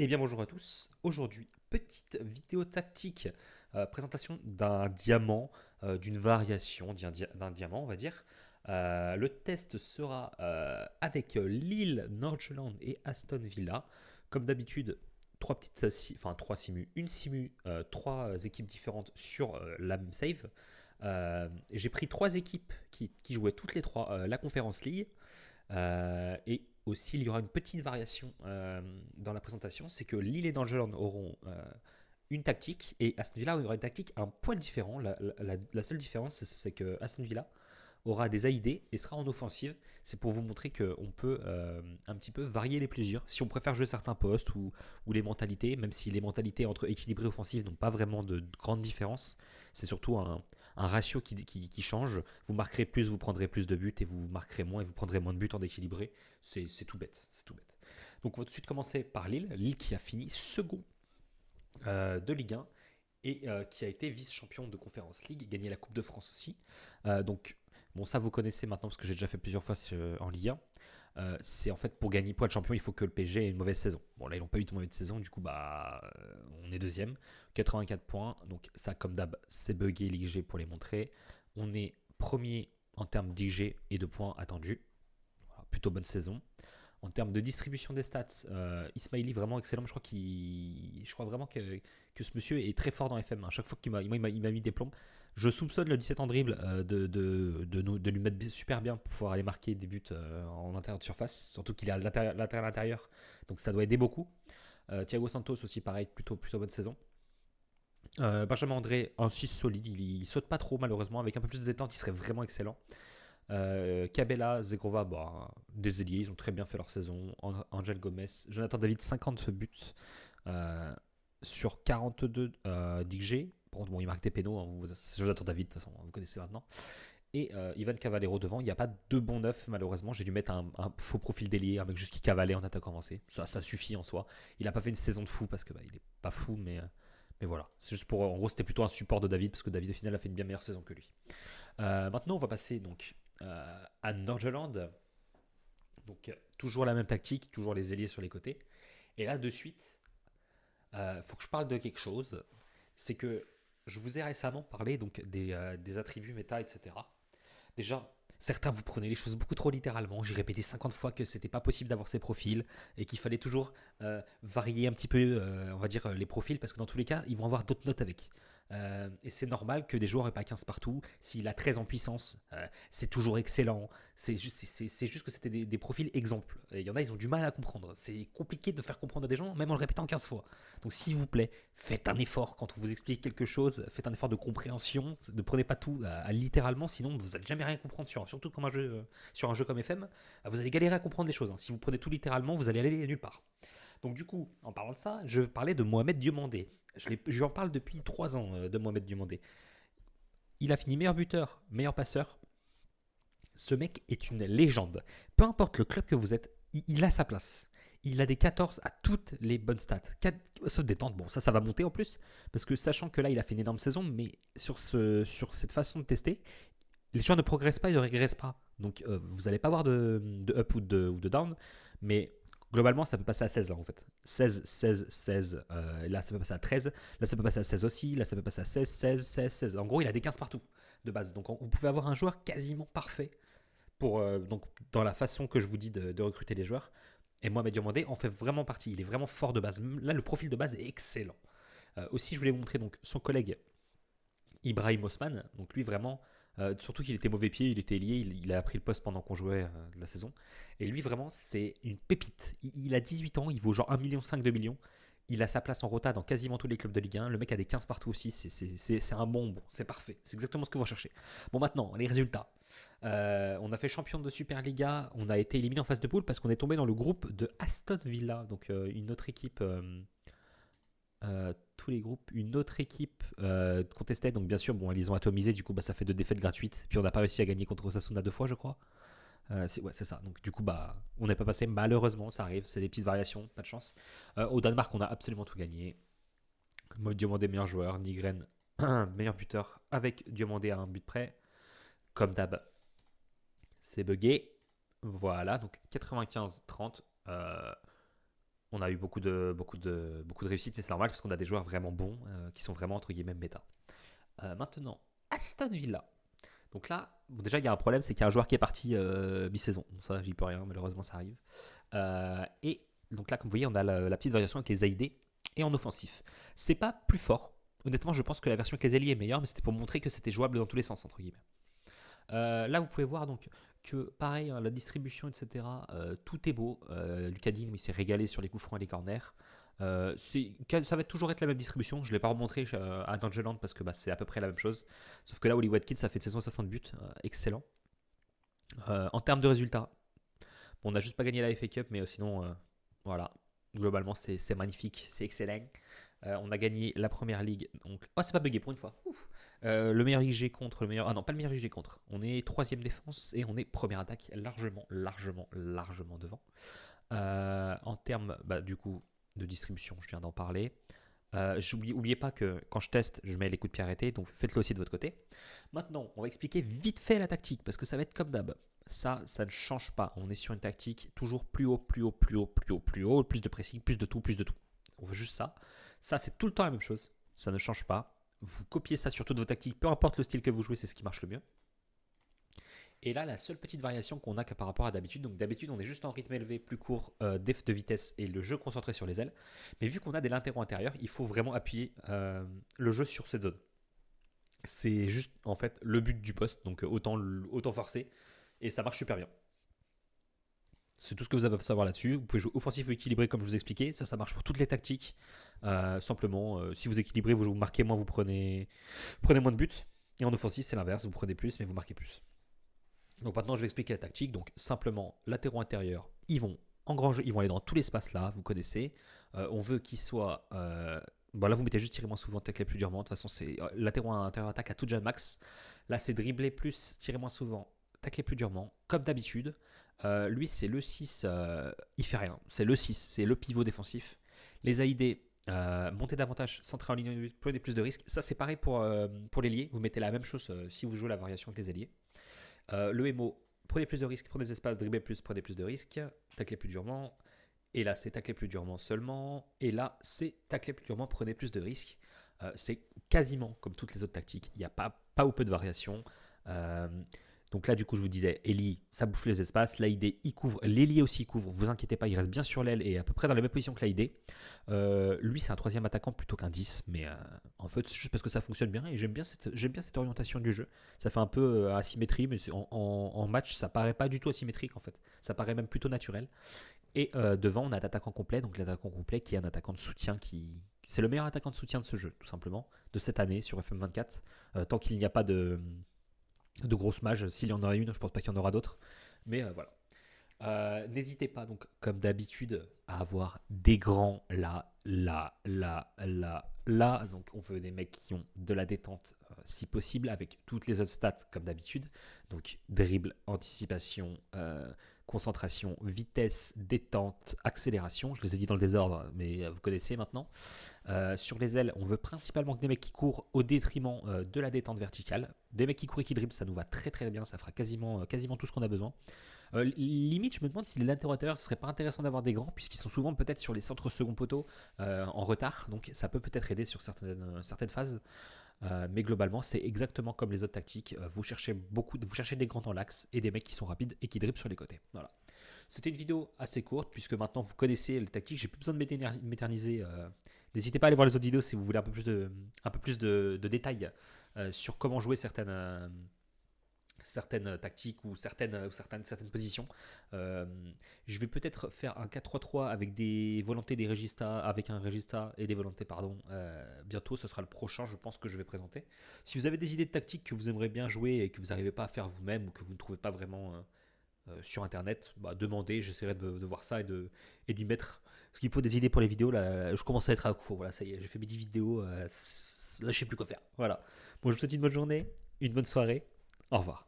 Eh bien bonjour à tous, aujourd'hui petite vidéo tactique, présentation d'un diamant, d'une variation d'un diamant on va dire. Le test sera avec Lille, Nordsjælland et Aston Villa. Comme d'habitude, trois simus, une simu, trois équipes différentes sur la même save. J'ai pris trois équipes qui jouaient toutes les trois la Conference League. Et aussi, il y aura une petite variation dans la présentation, c'est que Lille et Nordsjælland auront une tactique et Aston Villa aura une tactique un poil différent. La seule différence, c'est que Aston Villa aura des AID et sera en offensive. C'est pour vous montrer qu'on peut un petit peu varier les plaisirs. Si on préfère jouer certains postes ou les mentalités, même si les mentalités entre équilibré et offensive n'ont pas vraiment de grande différence, c'est surtout un ratio qui change. Vous marquerez plus, vous prendrez plus de buts et vous marquerez moins et vous prendrez moins de buts en équilibré. C'est tout bête. C'est tout bête. Donc on va tout de suite commencer par Lille. Lille qui a fini second de Ligue 1 et qui a été vice-champion de Conference League, gagné la Coupe de France aussi. Donc, bon, ça vous connaissez maintenant parce que j'ai déjà fait plusieurs fois en Ligue 1. C'est en fait pour gagner, pour être champion, il faut que le PSG ait une mauvaise saison. Bon, là, ils n'ont pas eu de mauvaise saison, du coup, on est deuxième, 84 points. Donc, ça, comme d'hab, c'est buggé Ligue G pour les montrer. On est premier en termes d'IG et de points attendus. Voilà, plutôt bonne saison. En termes de distribution des stats, Ismaili vraiment excellent. Je crois vraiment que ce monsieur est très fort dans FM. À chaque fois qu'il m'a mis des plombs, je soupçonne le 17 en dribble de lui mettre super bien pour pouvoir aller marquer des buts en intérieur de surface. Surtout qu'il est à l'intérieur, donc ça doit aider beaucoup. Thiago Santos aussi pareil, plutôt bonne saison. Benjamin André, un 6 solide, il saute pas trop malheureusement, avec un peu plus de détente, il serait vraiment excellent. Cabella, Zegrova, des ailiers, ils ont très bien fait leur saison. Angel Gomez, Jonathan David, 50 buts euh, sur 42 d'XG. Par contre, bon, il marque des pénaux. C'est Jonathan David, de toute façon, vous connaissez maintenant. Et Ivan Cavallero devant. Il n'y a pas de bon neuf, malheureusement. J'ai dû mettre un faux profil d'ailier, un mec juste qui cavalait en attaquant avancé. Ça suffit en soi. Il n'a pas fait une saison de fou parce que il est pas fou, mais voilà. C'est juste pour. En gros, c'était plutôt un support de David parce que David, au final, a fait une bien meilleure saison que lui. Maintenant, on va passer donc à Nordsjælland. Donc, toujours la même tactique, toujours les ailiers sur les côtés. Et là, de suite, faut que je parle de quelque chose. C'est que je vous ai récemment parlé donc des attributs méta, etc. Déjà, certains vous prenez les choses beaucoup trop littéralement. J'ai répété 50 fois que c'était pas possible d'avoir ces profils et qu'il fallait toujours varier un petit peu, on va dire, les profils parce que dans tous les cas, ils vont avoir d'autres notes avec. Et c'est normal que des joueurs n'aient pas 15 partout. S'il a 13 en puissance, c'est toujours excellent. C'est juste que c'était des profils exemples. Et il y en a, ils ont du mal à comprendre. C'est compliqué de faire comprendre à des gens, même en le répétant 15 fois. Donc s'il vous plaît, faites un effort quand on vous explique quelque chose. Faites un effort de compréhension. Ne prenez pas tout à littéralement, sinon vous n'allez jamais rien comprendre. Surtout comme sur un jeu comme FM, vous allez galérer à comprendre les choses. Si vous prenez tout littéralement, vous allez aller nulle part. Donc du coup, en parlant de ça, je parlais de Mohamed Diomandé. Je lui en parle depuis 3 ans de Mohamed Diomandé. Il a fini meilleur buteur, meilleur passeur. Ce mec est une légende. Peu importe le club que vous êtes, il a sa place. Il a des 14 à toutes les bonnes stats. Sauf détente, bon, ça va monter en plus. Parce que sachant que là, il a fait une énorme saison, mais sur cette façon de tester, les joueurs ne progressent pas et ne régressent pas. Donc vous n'allez pas avoir de up ou de down, mais globalement ça peut passer à 16 là en fait. 16, 16, 16, là ça peut passer à 13, là ça peut passer à 16 aussi, là ça peut passer à 16, 16, 16, 16. En gros il a des 15 partout de base. Donc vous pouvez avoir un joueur quasiment parfait donc, dans la façon que je vous dis de recruter les joueurs. Et moi, Mediomandé en fait vraiment partie. Il est vraiment fort de base. Là, le profil de base est excellent. Aussi, je voulais vous montrer donc, son collègue Ibrahim Osman. Donc lui vraiment, surtout qu'il était mauvais pied, il était lié, il a appris le poste pendant qu'on jouait de la saison. Et lui vraiment, c'est une pépite. Il a 18 ans, il vaut genre 1,5 million, 2 millions. Il a sa place en rota dans quasiment tous les clubs de Ligue 1. Le mec a des 15 partout aussi. C'est un bonbon. C'est parfait. C'est exactement ce que vous recherchez. Bon, maintenant, les résultats. On a fait champion de Superliga. On a été éliminé en phase de poule parce qu'on est tombé dans le groupe de Aston Villa. Donc, une autre équipe tous les groupes, une autre équipe contestait. Donc bien sûr, bon, ils ont atomisé, du coup ça fait deux défaites gratuites. Puis on n'a pas réussi à gagner contre Osasuna deux fois, je crois. C'est ça. Donc du coup, on n'est pas passé. Malheureusement, ça arrive. C'est des petites variations, pas de chance. Au Danemark, on a absolument tout gagné. Diomandé meilleur joueur, Nigren meilleur buteur, avec Diomandé à un but près. Comme d'hab, c'est buggé. Voilà, donc 95-30. On a eu beaucoup de réussite, mais c'est normal parce qu'on a des joueurs vraiment bons qui sont vraiment entre guillemets méta. Maintenant, Aston Villa. Donc là, bon, déjà, il y a un problème, c'est qu'il y a un joueur qui est parti mi-saison. Bon, ça, j'y peux rien, malheureusement, ça arrive. Et donc là, comme vous voyez, on a la petite variation avec les AID et en offensif. C'est pas plus fort. Honnêtement, je pense que la version avec les alliés est meilleure, mais c'était pour montrer que c'était jouable dans tous les sens, entre guillemets. Là, vous pouvez voir donc que, pareil, hein, la distribution, etc., tout est beau. Lucas Digne, il s'est régalé sur les coups francs et les corners. Ça va toujours être la même distribution. Je ne l'ai pas remontré à Dungeonland parce que c'est à peu près la même chose. Sauf que là, Oli Watkins, ça fait de saison 60 buts. Excellent. En termes de résultats, bon, on n'a juste pas gagné la FA Cup, mais sinon, voilà. Globalement, c'est magnifique, c'est excellent. On a gagné la première ligue. Donc... Oh, c'est pas bugué pour une fois. Ouf. Le meilleur IG contre le meilleur. Ah non, pas le meilleur IG contre. On est troisième défense et on est première attaque, largement devant. En termes, du coup, de distribution, je viens d'en parler. Oubliez pas que quand je teste, je mets les coups de pied arrêtés, donc faites-le aussi de votre côté. Maintenant, on va expliquer vite fait la tactique, parce que ça va être comme d'hab. Ça ne change pas. On est sur une tactique toujours plus haut, plus de pressing, plus de tout. On veut juste ça. Ça, c'est tout le temps la même chose. Ça ne change pas. Vous copiez ça sur toutes vos tactiques, peu importe le style que vous jouez, c'est ce qui marche le mieux. Et là, la seule petite variation qu'on a par rapport à d'habitude, donc d'habitude, on est juste en rythme élevé, plus court, def de vitesse et le jeu concentré sur les ailes. Mais vu qu'on a des latéraux intérieurs, il faut vraiment appuyer le jeu sur cette zone. C'est juste en fait le but du poste, donc autant forcer. Et ça marche super bien. C'est tout ce que vous avez à savoir là-dessus. Vous pouvez jouer offensif ou équilibré comme je vous expliquais. Ça marche pour toutes les tactiques. Simplement, si vous équilibrez, vous marquez moins, vous prenez moins de buts. Et en offensif, c'est l'inverse. Vous prenez plus, mais vous marquez plus. Donc maintenant, je vais expliquer la tactique. Donc simplement, latéraux intérieurs, ils vont engranger, ils vont aller dans tout l'espace là, vous connaissez. On veut qu'ils soient... là, vous mettez juste tirer moins souvent, tacler plus durement. De toute façon, c'est latéraux intérieurs attaque à tout déjà max. Là, c'est dribbler plus, tirer moins souvent, tacler plus durement, comme d'habitude. Lui, c'est le 6, il fait rien. C'est le 6, c'est le pivot défensif. Les AID, monter davantage, centrer en ligne, prenez plus de risques. Ça, c'est pareil pour l'ailier. Vous mettez la même chose si vous jouez la variation avec les ailiers. Le MO, prenez plus de risques, prenez des espaces, dribbler plus, prenez plus de risques, tacler plus durement. Et là, c'est tacler plus durement seulement. Et là, c'est tacler plus durement, prenez plus de risques. C'est quasiment comme toutes les autres tactiques. Il n'y a pas ou peu de variations. Donc là, du coup, je vous disais, Eli, ça bouffe les espaces. L'AID, il couvre. L'Eli aussi couvre. Vous inquiétez pas, il reste bien sur l'aile et à peu près dans la même position que l'AID. Lui, c'est un troisième attaquant plutôt qu'un 10. Mais en fait, c'est juste parce que ça fonctionne bien et j'aime bien cette orientation du jeu. Ça fait un peu asymétrie, mais en match, ça paraît pas du tout asymétrique en fait. Ça paraît même plutôt naturel. Et devant, on a l'attaquant complet. Donc l'attaquant complet qui est un attaquant de soutien qui. C'est le meilleur attaquant de soutien de ce jeu, tout simplement, de cette année sur FM24. Tant qu'il n'y a pas de grosses mages. S'il y en a une, je pense pas qu'il y en aura d'autres. Mais voilà. N'hésitez pas, donc, comme d'habitude, à avoir des grands là. Donc, on veut des mecs qui ont de la détente, si possible, avec toutes les autres stats, comme d'habitude. Donc, dribble, anticipation, concentration, vitesse, détente, accélération. Je les ai dit dans le désordre, mais vous connaissez maintenant. Sur les ailes, on veut principalement que des mecs qui courent au détriment de la détente verticale. Des mecs qui courent et qui dribblent, ça nous va très très bien. Ça fera quasiment tout ce qu'on a besoin. Limite, je me demande si les latéraux intérieurs, ce serait pas intéressant d'avoir des grands, puisqu'ils sont souvent peut-être sur les centres second poteaux en retard. Donc ça peut peut-être aider sur certaines phases. Mais globalement, c'est exactement comme les autres tactiques. Vous cherchez des grands dans l'axe et des mecs qui sont rapides et qui dribblent sur les côtés. Voilà. C'était une vidéo assez courte, puisque maintenant vous connaissez les tactiques. J'ai plus besoin de m'éterniser. N'hésitez pas à aller voir les autres vidéos si vous voulez un peu plus de détails sur comment jouer certaines tactiques ou certaines positions. Je vais peut-être faire un 4-3-3 avec des volontés des Regista, avec un Regista et des volontés, pardon. Bientôt, ce sera le prochain, je pense, que je vais présenter. Si vous avez des idées de tactiques que vous aimeriez bien jouer et que vous n'arrivez pas à faire vous-même ou que vous ne trouvez pas vraiment sur Internet, demandez, j'essaierai de voir ça et d'y mettre. Parce qu'il faut des idées pour les vidéos, là, je commence à être à court. Voilà, ça y est, j'ai fait mes 10 vidéos, là, je sais plus quoi faire. Voilà. Bon, je vous souhaite une bonne journée, une bonne soirée. Au revoir.